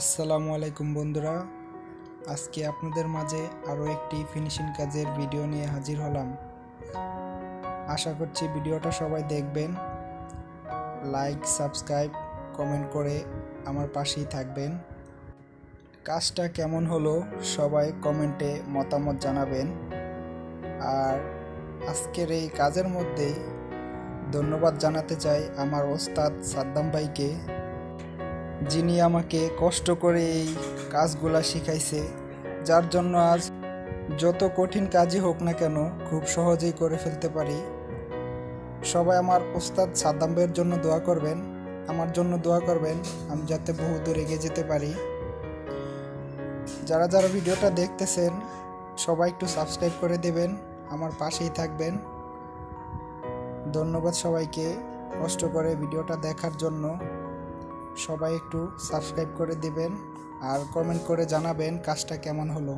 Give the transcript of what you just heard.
আসসালামু আলাইকুম বন্ধুরা, আজকে আপনাদের মাঝে আরও একটি ফিনিশিং কাজের ভিডিও নিয়ে হাজির হলাম। আশা করছি ভিডিওটা সবাই দেখবেন। লাইক, সাবস্ক্রাইব, কমেন্ট করে আমার পাশেই থাকবেন। কাজটা কেমন হলো সবাই কমেন্টে মতামত জানাবেন। আর আজকের এই কাজের মধ্যেই ধন্যবাদ জানাতে চাই আমার ওস্তাদ সাদ্দাম ভাইকে, যিনি আমাকে কষ্ট করে এই কাজগুলা শিখাইছে, যার জন্য আজ যত কঠিন কাজই হোক না কেন খুব সহজেই করে ফেলতে পারি। সবাই আমার ওস্তাদ সাদ্দাম ভাইয়ের জন্য দোয়া করবেন, আমার জন্য দোয়া করবেন, আমি যাতে বহু দূর এগিয়ে যেতে পারি। যারা যারা ভিডিওটা দেখতেছেন সবাই একটু সাবস্ক্রাইব করে দেবেন, আমার পাশেই থাকবেন। ধন্যবাদ সবাইকে কষ্ট করে ভিডিওটা দেখার জন্য। সবাই একটু সাবস্ক্রাইব করে দিবেন আর কমেন্ট করে জানাবেন কাজটা কেমন হলো।